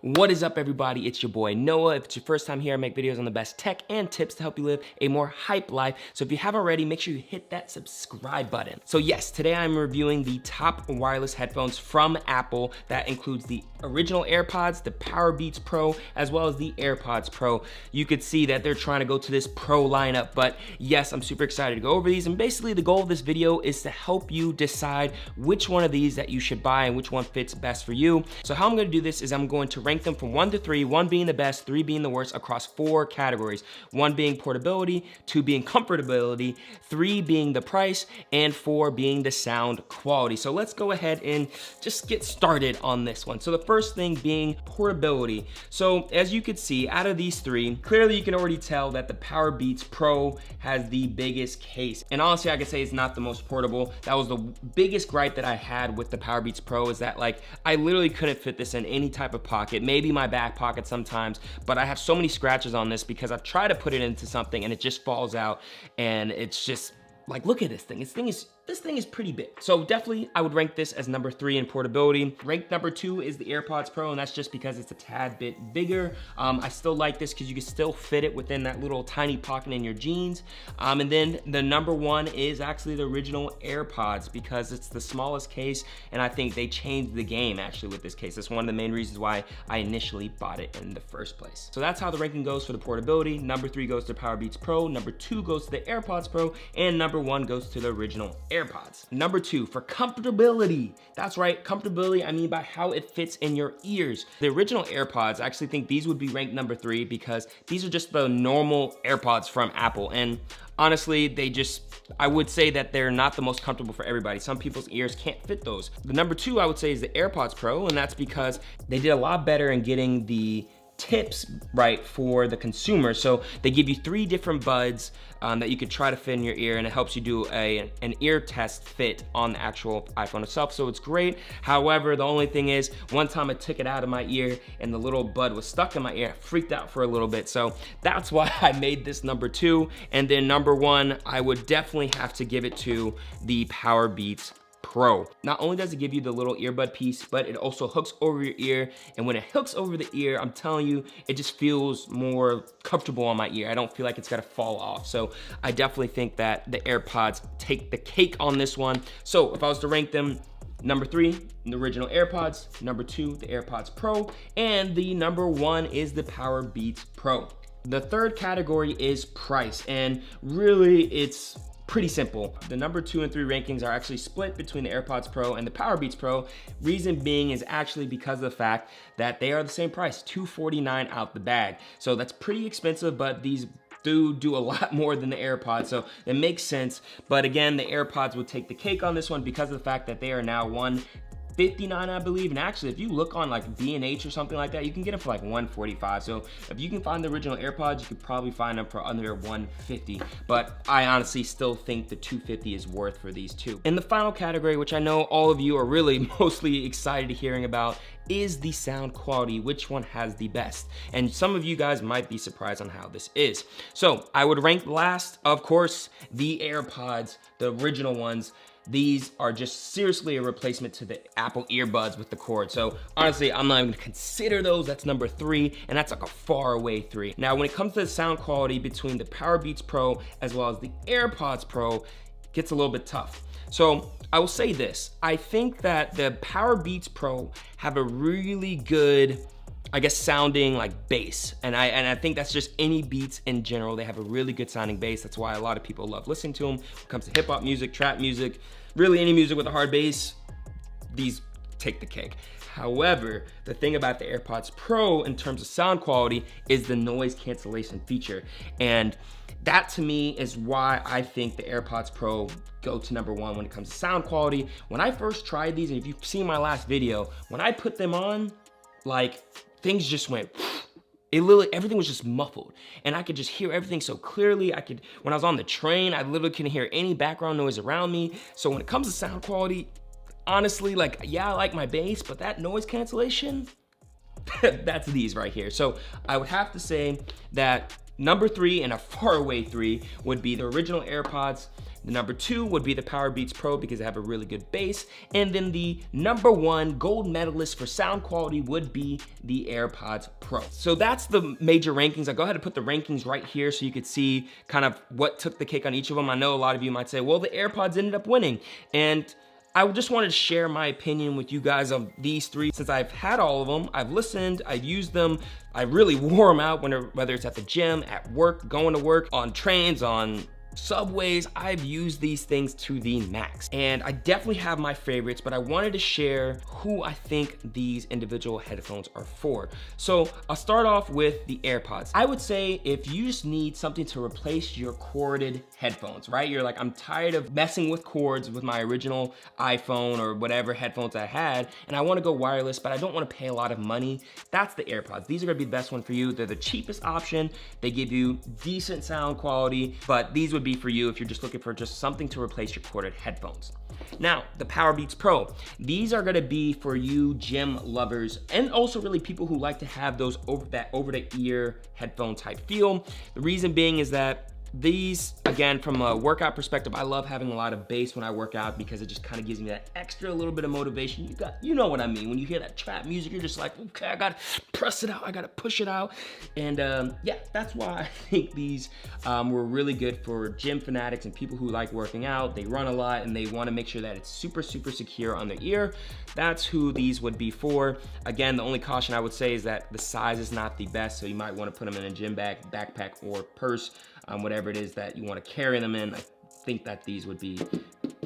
What is up, everybody? It's your boy Noah. If it's your first time here, I make videos on the best tech and tips to help you live a more hype life. So if you haven't already, make sure you hit that subscribe button. So yes, today I'm reviewing the top wireless headphones from Apple. That includes the original AirPods, the Powerbeats Pro, as well as the AirPods Pro. You could see that they're trying to go to this Pro lineup, but yes, I'm super excited to go over these. And basically the goal of this video is to help you decide which one of these that you should buy and which one fits best for you. So how I'm gonna do this is I'm going to rank them from 1 to 3, 1 being the best, 3 being the worst, across 4 categories. 1 being portability, 2 being comfortability, 3 being the price, and 4 being the sound quality. So let's go ahead and just get started on this one. So the first thing being portability. So as you can see, out of these 3, clearly you can already tell that the Powerbeats Pro has the biggest case. And honestly, I could say it's not the most portable. That was the biggest gripe that I had with the Powerbeats Pro, is that like, I literally couldn't fit this in any type of pocket, maybe my back pocket sometimes, but I have so many scratches on this because I've tried to put it into something and it just falls out, and it's just like, look at this thing. This thing is pretty big. So definitely I would rank this as number 3 in portability. Ranked number 2 is the AirPods Pro, and that's just because it's a tad bit bigger. I still like this because you can still fit it within that little tiny pocket in your jeans. And then the number 1 is actually the original AirPods, because it's the smallest case, and I think they changed the game actually with this case. That's one of the main reasons why I initially bought it in the first place. So that's how the ranking goes for the portability. Number 3 goes to Powerbeats Pro, number 2 goes to the AirPods Pro, and number 1 goes to the original AirPods. Number 2, for comfortability. That's right, comfortability, I mean by how it fits in your ears. The original AirPods, I actually think these would be ranked number 3 because these are just the normal AirPods from Apple. And honestly, I would say that they're not the most comfortable for everybody. Some people's ears can't fit those. The number 2, I would say, is the AirPods Pro, and that's because they did a lot better in getting the tips right for the consumer. So they give you 3 different buds that you could try to fit in your ear, and it helps you do an ear test fit on the actual iPhone itself. So it's great. However, the only thing is, one time I took it out of my ear and the little bud was stuck in my ear. I freaked out for a little bit. So that's why I made this number 2. And then number 1, I would definitely have to give it to the Powerbeats Pro. Not only does it give you the little earbud piece, but it also hooks over your ear. And when it hooks over the ear, I'm telling you, it just feels more comfortable on my ear. I don't feel like it's gonna fall off. So I definitely think that the AirPods take the cake on this one. So if I was to rank them, number 3, the original AirPods, number 2, the AirPods Pro, and the number 1 is the Powerbeats Pro. The third category is price, and really it's pretty simple. The number 2 and 3 rankings are actually split between the AirPods Pro and the Powerbeats Pro. Reason being is actually because of the fact that they are the same price, $249 out the bag. So that's pretty expensive, but these do a lot more than the AirPods, so it makes sense. But again, the AirPods would take the cake on this one because of the fact that they are now $159, I believe. And actually, if you look on like B&H or something like that, you can get them for like $145. So if you can find the original AirPods, you could probably find them for under $150. But I honestly still think the $250 is worth for these 2. And the final category, which I know all of you are really mostly excited hearing about, is the sound quality. Which one has the best? And some of you guys might be surprised on how this is. So I would rank last, of course, the AirPods, the original ones. These are just seriously a replacement to the Apple earbuds with the cord. So honestly, I'm not even gonna consider those. That's number 3, and that's like a far away 3. Now, when it comes to the sound quality between the Powerbeats Pro as well as the AirPods Pro, it gets a little bit tough. So I will say this, I think that the Powerbeats Pro have a really good, I guess, sounding like bass. And I think that's just any beats in general. They have a really good sounding bass. That's why a lot of people love listening to them. When it comes to hip hop music, trap music, really any music with a hard bass, these take the cake. However, the thing about the AirPods Pro in terms of sound quality is the noise cancellation feature. And that to me is why I think the AirPods Pro go to number 1 when it comes to sound quality. When I first tried these, and if you've seen my last video, when I put them on, like, things just went, it literally, everything was just muffled. And I could just hear everything so clearly. When I was on the train, I literally couldn't hear any background noise around me. So when it comes to sound quality, honestly, like, yeah, I like my bass, but that noise cancellation, that's these right here. So I would have to say that number 3 and a far away 3 would be the original AirPods. The number 2 would be the Powerbeats Pro because they have a really good bass. And then the number 1 gold medalist for sound quality would be the AirPods Pro. So that's the major rankings. I'll go ahead and put the rankings right here so you could see kind of what took the cake on each of them. I know a lot of you might say, well, the AirPods ended up winning. And I just wanted to share my opinion with you guys on these 3. Since I've had all of them, I've listened, I've used them, I really wore them out whether it's at the gym, at work, going to work, on trains, on subways. I've used these things to the max. And I definitely have my favorites, but I wanted to share who I think these individual headphones are for. So I'll start off with the AirPods. I would say if you just need something to replace your corded headphones, right? You're like, I'm tired of messing with cords with my original iPhone or whatever headphones I had, and I wanna go wireless, but I don't wanna pay a lot of money. That's the AirPods. These are gonna be the best one for you. They're the cheapest option. They give you decent sound quality, but these would be for you if you're just looking for just something to replace your corded headphones. Now, the Powerbeats Pro. These are gonna be for you gym lovers and also really people who like to have those over the ear headphone type feel. The reason being is that these, again, from a workout perspective, I love having a lot of bass when I work out because it just kind of gives me that extra little bit of motivation. You know what I mean. When you hear that trap music, you're just like, okay, I gotta press it out, I gotta push it out. And yeah, that's why I think these were really good for gym fanatics and people who like working out. They run a lot and they wanna make sure that it's super, super secure on their ear. That's who these would be for. Again, the only caution I would say is that the size is not the best, so you might wanna put them in a gym bag, backpack, or purse. Whatever it is that you want to carry them in, I think that these would be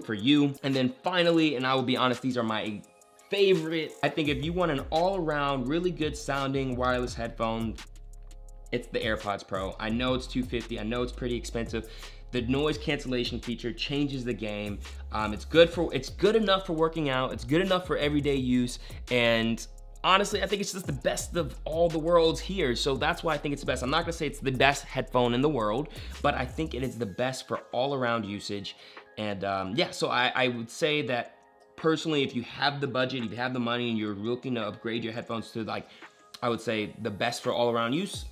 for you. And then finally, and I will be honest, these are my favorite. I think if you want an all-around, really good sounding wireless headphone, it's the AirPods Pro. I know it's $250, I know it's pretty expensive. The noise cancellation feature changes the game. It's good enough for working out, it's good enough for everyday use, and honestly, I think it's just the best of all the worlds here. So that's why I think it's the best. I'm not gonna say it's the best headphone in the world, but I think it is the best for all around usage. And yeah, so I would say that personally, if you have the budget, if you have the money and you're looking to upgrade your headphones to, like, I would say the best for all around use,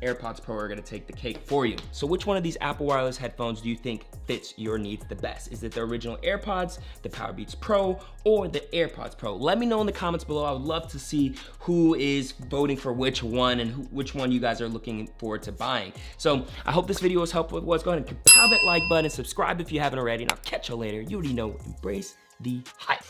AirPods Pro are gonna take the cake for you. So which one of these Apple wireless headphones do you think fits your needs the best? Is it the original AirPods, the Powerbeats Pro, or the AirPods Pro? Let me know in the comments below. I would love to see who is voting for which one and which one you guys are looking forward to buying. So I hope this video was helpful. If it was, go ahead and pound that like button and subscribe if you haven't already, and I'll catch you later. You already know, embrace the hype.